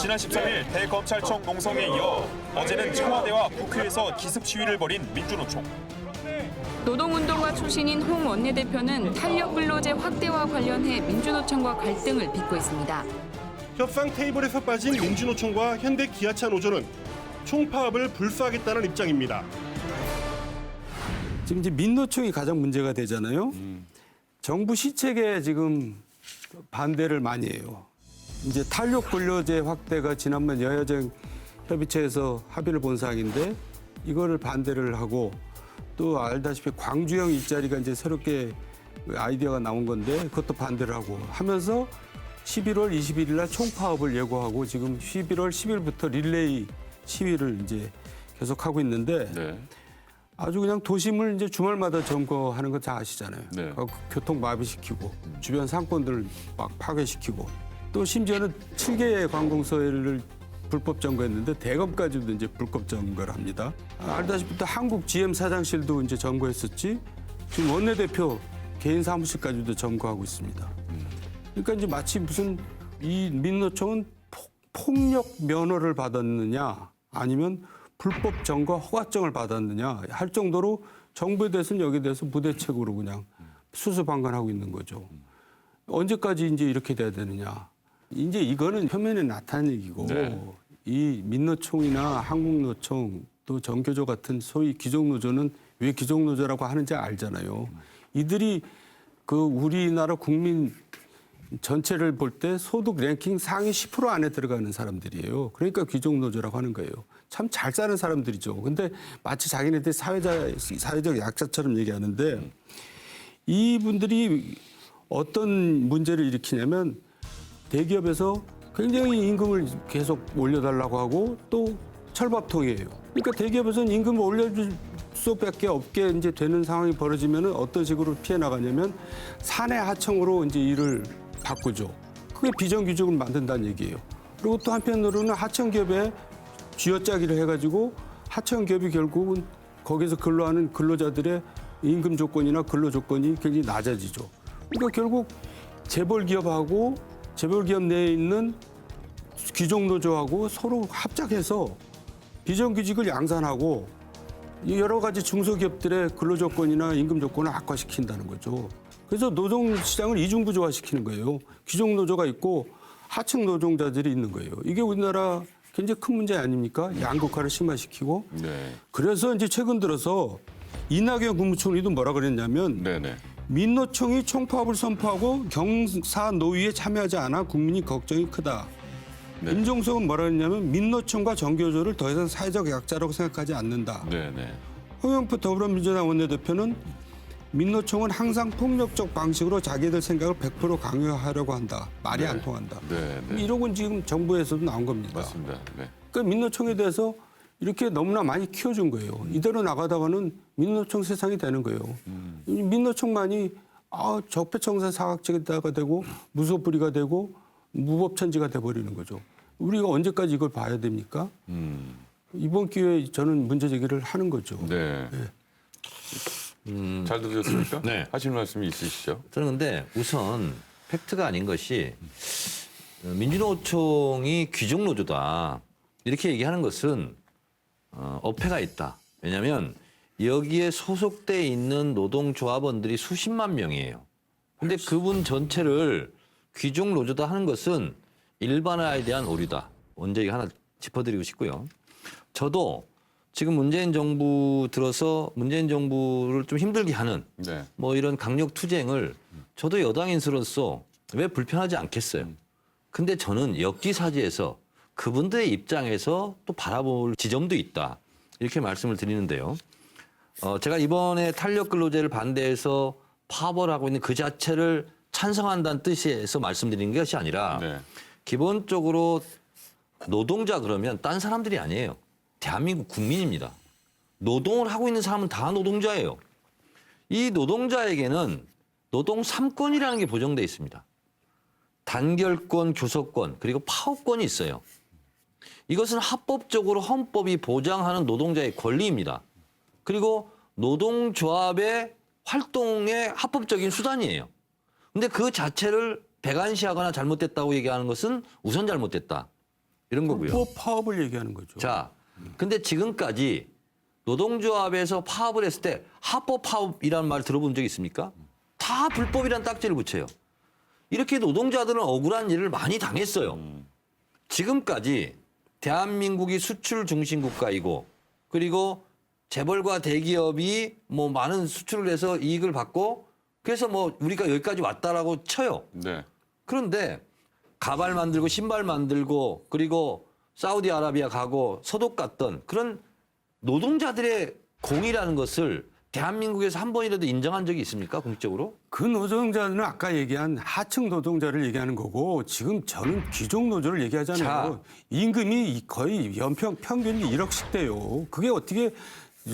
지난 13일 대검찰청 농성에 이어 어제는 청와대와 국회에서 기습 시위를 벌인 민주노총. 노동운동가 출신인 홍 원내대표는 탄력근로제 확대와 관련해 민주노총과 갈등을 빚고 있습니다. 협상 테이블에서 빠진 민주노총과 현대기아차 노조는 총파업을 불사하겠다는 입장입니다. 지금 이제 민노총이 가장 문제가 되잖아요. 정부 시책에 지금 반대를 많이 해요. 이제 탄력 근로제 확대가 지난번 여야정 협의체에서 합의를 본 사항인데 이거를 반대를 하고 또 알다시피 광주형 일자리가 이제 새롭게 아이디어가 나온 건데 그것도 반대를 하고 하면서 11월 21일 날 총파업을 예고하고 지금 11월 10일부터 릴레이 시위를 이제 계속하고 있는데 네. 아주 그냥 도심을 이제 주말마다 점거하는 거 다 아시잖아요. 네. 교통 마비시키고 주변 상권들을 막 파괴시키고 또 심지어는 7개의 관공서를 불법 점거했는데 대검까지도 이제 불법 점거를 합니다. 알다시피 또 한국 GM 사장실도 이제 점거했었지. 지금 원내대표 개인 사무실까지도 점거하고 있습니다. 그러니까 이제 마치 무슨 이 민노총은 폭력 면허를 받았느냐 아니면 불법 점거 허가증을 받았느냐 할 정도로 정부에 대해서는 여기에 대해서 무대책으로 그냥 수수방관하고 있는 거죠. 언제까지 이제 이렇게 돼야 되느냐. 이제 이거는 표면에 나타난 얘기고 네. 이 민노총이나 한국노총 또 정교조 같은 소위 귀족노조는 왜 귀족노조라고 하는지 알잖아요. 이들이 그 우리나라 국민 전체를 볼 때 소득 랭킹 상위 10% 안에 들어가는 사람들이에요. 그러니까 귀족노조라고 하는 거예요. 참 잘 사는 사람들이죠. 근데 마치 자기네들 사회적 약자처럼 얘기하는데 이분들이 어떤 문제를 일으키냐면 대기업에서 굉장히 임금을 계속 올려달라고 하고 또 철밥통이에요. 그러니까 대기업에서는 임금을 올려줄 수밖에 없게 이제 되는 상황이 벌어지면은 어떤 식으로 피해 나가냐면 사내 하청으로 이제 일을 바꾸죠. 그게 비정규직을 만든다는 얘기예요. 그리고 또 한편으로는 하청기업에 쥐어짜기를 해가지고 하청기업이 결국은 거기서 근로하는 근로자들의 임금 조건이나 근로 조건이 굉장히 낮아지죠. 그러니까 결국 재벌기업하고 재벌기업 내에 있는 귀족노조하고 서로 합작해서 비정규직을 양산하고 여러 가지 중소기업들의 근로조건이나 임금 조건을 악화시킨다는 거죠. 그래서 노동시장을 이중구조화시키는 거예요. 귀족노조가 있고 하층 노동자들이 있는 거예요. 이게 우리나라 굉장히 큰 문제 아닙니까? 양극화를 심화시키고. 네. 그래서 이제 최근 들어서 이낙연 국무총리도 뭐라 그랬냐면 네네. 민노총이 총파업을 선포하고 경사 노위에 참여하지 않아 국민이 걱정이 크다. 네. 임종석은 뭐라 했냐면 민노총과 정교조를 더 이상 사회적 약자라고 생각하지 않는다. 네네. 홍영표 더불어민주당 원내대표는 민노총은 항상 폭력적 방식으로 자기들 생각을 100% 강요하려고 한다. 말이 네. 안 통한다. 네네. 이런 건 지금 정부에서도 나온 겁니다. 맞습니다. 네. 그러니까 민노총에 대해서 이렇게 너무나 많이 키워준 거예요. 이대로 나가다가는 민노총 세상이 되는 거예요. 민노총만이 적폐청산 사각지대가 되고 무소불위가 되고 무법천지가 돼버리는 거죠. 우리가 언제까지 이걸 봐야 됩니까? 이번 기회에 저는 문제 제기를 하는 거죠. 네. 잘 들으셨습니까? 네. 하실 말씀이 있으시죠? 저는 근데 우선 팩트가 아닌 것이 민주노총이 귀족노조다 이렇게 얘기하는 것은 어폐가 있다. 왜냐하면 여기에 소속돼 있는 노동조합원들이 수십만 명이에요. 근데 그분 전체를 귀족노조다 하는 것은 일반화에 대한 오류다. 먼저 이거 하나 짚어드리고 싶고요. 저도 지금 문재인 정부 들어서 문재인 정부를 좀 힘들게 하는 네. 뭐 이런 강력 투쟁을 저도 여당인으로서 왜 불편하지 않겠어요. 근데 저는 역지사지에서 그분들의 입장에서 또 바라볼 지점도 있다. 이렇게 말씀을 드리는데요. 제가 이번에 탄력 근로제를 반대해서 파업을 하고 있는 그 자체를 찬성한다는 뜻에서 말씀드리는 것이 아니라 네. 기본적으로 노동자 그러면 딴 사람들이 아니에요. 대한민국 국민입니다. 노동을 하고 있는 사람은 다 노동자예요. 이 노동자에게는 노동 3권이라는 게 보장돼 있습니다. 단결권, 교섭권, 그리고 파업권이 있어요. 이것은 합법적으로 헌법이 보장하는 노동자의 권리입니다. 그리고 노동조합의 활동의 합법적인 수단이에요. 근데 그 자체를 배관시하거나 잘못됐다고 얘기하는 것은 우선 잘못됐다. 이런 거고요. 뭐 파업을 얘기하는 거죠. 자, 근데 지금까지 노동조합에서 파업을 했을 때 합법 파업이라는 말 들어본 적 있습니까? 다 불법이란 딱지를 붙여요. 이렇게 노동자들은 억울한 일을 많이 당했어요. 지금까지 대한민국이 수출 중심 국가이고 그리고 재벌과 대기업이 뭐 많은 수출을 해서 이익을 받고 그래서 뭐 우리가 여기까지 왔다라고 쳐요. 네. 그런데 가발 만들고 신발 만들고 그리고 사우디아라비아 가고 서독 갔던 그런 노동자들의 공이라는 것을 대한민국에서 한 번이라도 인정한 적이 있습니까? 공식적으로? 그 노동자는 아까 얘기한 하층 노동자를 얘기하는 거고 지금 저는 귀족 노조를 얘기하잖아요. 자. 임금이 거의 연평 평균이 1억씩 돼요. 그게 어떻게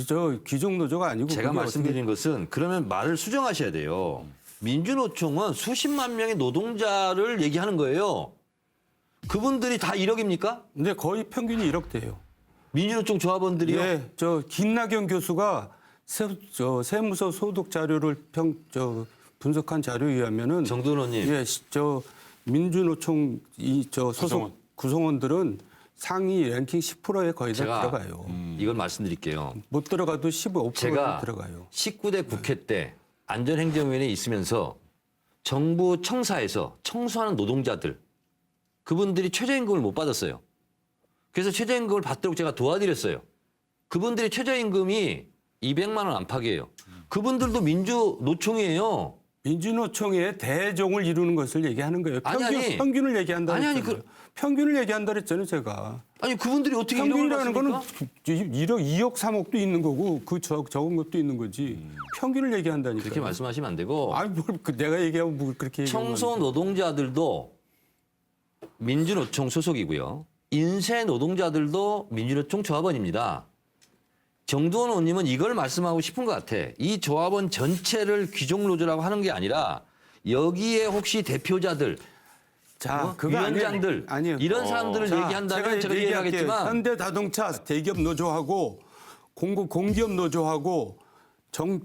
저 귀족 노조가 아니고 제가 그게 말씀드린 것은 그러면 말을 수정하셔야 돼요. 민주노총은 수십만 명의 노동자를 얘기하는 거예요. 그분들이 다 1억입니까? 근데 거의 평균이 1억 돼요. 민주노총 조합원들이요? 예, 저 김나경 교수가 세무서 소득 자료를 분석한 자료에 의하면은 정도원님. 예, 저 민주노총 소속 구성원들은 상위 랭킹 10%에 거의 다 제가 들어가요. 이걸 말씀드릴게요. 못 들어가도 15%에 제가 들어가요. 19대 국회 때 안전행정위원회에 있으면서 정부 청사에서 청소하는 노동자들 그분들이 최저임금을 못 받았어요. 그래서 최저임금을 받도록 제가 도와드렸어요. 그분들이 최저임금이 200만 원 안팎이에요. 그분들도 민주노총이에요. 민주노총의 대종을 이루는 것을 얘기하는 거예요. 아니. 평균을 얘기한다 아니, 그랬잖아요. 평균을 얘기한다 그랬잖아요, 제가. 아니 그분들이 어떻게 평균이라는 거는 받습니까? 2억, 3억도 있는 거고 그 적은 것도 있는 거지. 평균을 얘기한다니까. 그렇게 말씀하시면 안 되고 아니 뭘 내가 얘기하면 뭐 그렇게 얘기하면 청소 노동자들도 민주노총 소속이고요. 인쇄 노동자들도 민주노총 조합원입니다. 정두원 의원님은 이걸 말씀하고 싶은 것 같아. 이 조합원 전체를 귀족노조라고 하는 게 아니라 여기에 혹시 대표자들, 자, 그거 위원장들 아니에요. 이런 사람들을 자, 얘기한다면 제가 얘기할게요. 이해하겠지만 현대자동차 대기업 노조하고 공기업 노조하고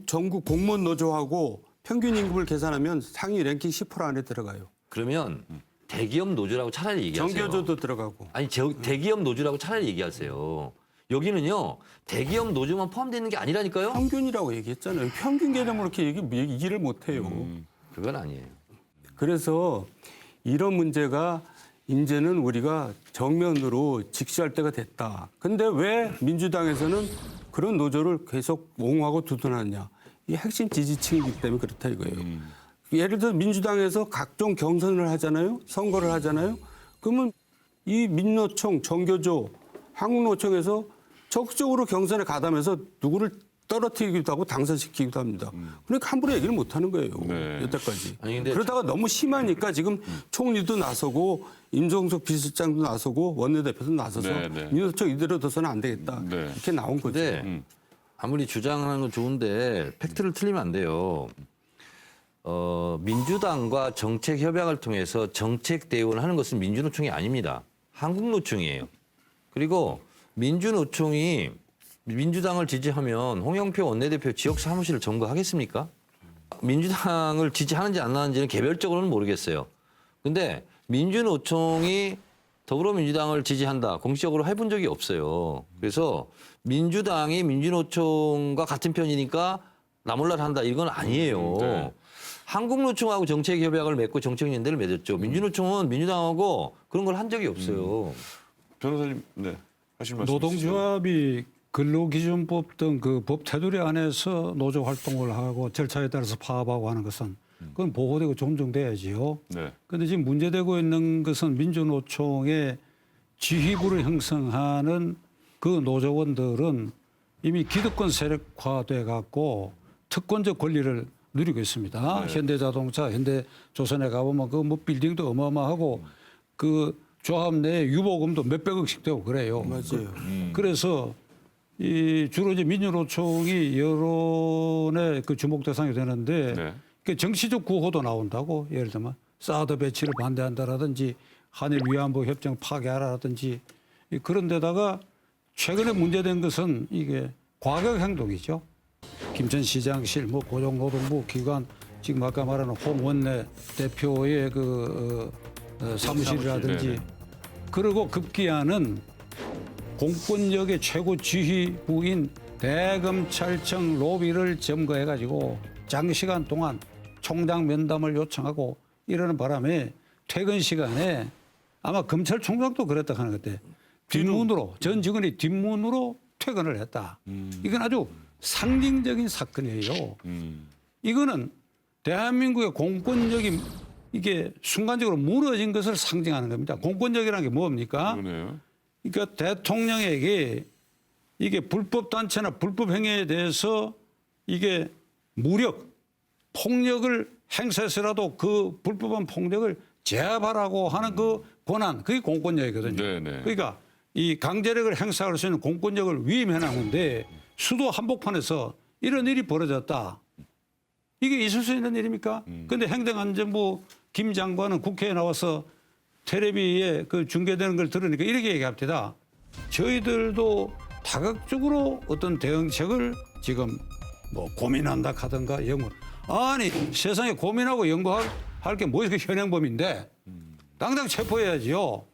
전국 공무원 노조하고 평균 임금을 계산하면 상위 랭킹 10% 안에 들어가요. 그러면 대기업 노조라고 차라리 얘기하세요. 정교조도 들어가고. 아니 대기업 노조라고 차라리 얘기하세요. 여기는요 대기업 노조만 포함되어 있는 게 아니라니까요. 평균이라고 얘기했잖아요. 평균 개념으로 이렇게 얘기를 못 해요. 그건 아니에요. 그래서 이런 문제가 이제는 우리가 정면으로 직시할 때가 됐다. 근데 왜 민주당에서는 그런 노조를 계속 옹호하고 두둔하느냐. 이 핵심 지지층이기 때문에 그렇다 이거예요. 예를 들어 민주당에서 각종 경선을 하잖아요. 선거를 하잖아요. 그러면 이 민노총, 정교조, 한국노총에서 적극적으로 경선에 가담해서 누구를 떨어뜨리기도 하고 당선시키기도 합니다. 그러니까 함부로 얘기를 못 하는 거예요. 네. 여태까지. 아니, 근데 그러다가 너무 심하니까 지금 총리도 나서고 임종석 비서실장도 나서고 원내대표도 나서서 네, 네. 민노총 이대로 둬서는 안 되겠다. 네. 이렇게 나온 거죠. 근데 아무리 주장하는 건 좋은데 팩트를 틀리면 안 돼요. 민주당과 정책 협약을 통해서 정책 대응을 하는 것은 민주노총이 아닙니다. 한국노총이에요. 그리고 민주노총이 민주당을 지지하면 홍영표 원내대표 지역 사무실을 점거하겠습니까? 민주당을 지지하는지 안 하는지는 개별적으로는 모르겠어요. 근데 민주노총이 더불어민주당을 지지한다. 공식적으로 해본 적이 없어요. 그래서 민주당이 민주노총과 같은 편이니까 나몰라라 한다. 이건 아니에요. 네. 한국노총하고 정책협약을 맺고 정책연대를 맺었죠. 민주노총은 민주당하고 그런 걸 한 적이 없어요. 변호사님, 네. 하실 말씀 있으시죠? 노동조합이 근로기준법 등 그 법 테두리 안에서 노조 활동을 하고 절차에 따라서 파업하고 하는 것은 그건 보호되고 존중돼야지요. 네. 그런데 지금 문제되고 있는 것은 민주노총의 지휘부를 형성하는 그 노조원들은 이미 기득권 세력화돼 갖고 특권적 권리를 누리고 있습니다. 네. 현대자동차, 현대조선에 가보면 그 뭐 빌딩도 어마어마하고 그 조합 내 유보금도 몇백억씩 되고 그래요. 맞아요. 그래서 이 주로 이제 민주노총이 여론의 그 주목 대상이 되는데 네. 그 정치적 구호도 나온다고 예를 들면 사드 배치를 반대한다라든지 한일 위안부 협정 파기하라라든지 그런 데다가 최근에 문제된 것은 이게 과격 행동이죠. 김천 시장실, 뭐 고용노동부 기관 지금 아까 말하는 홍 원내 대표의 그 사무실이라든지 네네. 그리고 급기야는 공권력의 최고 지휘부인 대검찰청 로비를 점거해가지고 장시간 동안 총장 면담을 요청하고 이러는 바람에 퇴근 시간에 아마 검찰총장도 그랬다 하는 것 같아. 뒷문으로 전 직원이 뒷문으로 퇴근을 했다. 이건 아주 상징적인 사건이에요. 이거는 대한민국의 공권력이 이게 순간적으로 무너진 것을 상징하는 겁니다. 공권력이라는 게 뭡니까? 그러네요. 그러니까 대통령에게 이게 불법 단체나 불법 행위에 대해서 이게 무력, 폭력을 행사해서라도 그 불법한 폭력을 제압하라고 하는 그 권한, 그게 공권력이거든요. 네네. 그러니까 이 강제력을 행사할 수 있는 공권력을 위임해 놓은데 수도 한복판에서 이런 일이 벌어졌다. 이게 있을 수 있는 일입니까? 그런데 행정안전부 김 장관은 국회에 나와서 텔레비에 그 중계되는 걸 들으니까 이렇게 얘기합니다. 저희들도 다각적으로 어떤 대응책을 지금 뭐 고민한다 하든가 연구. 아니 세상에 고민하고 연구할 게 뭐 이렇게 현행범인데 당장 체포해야지요.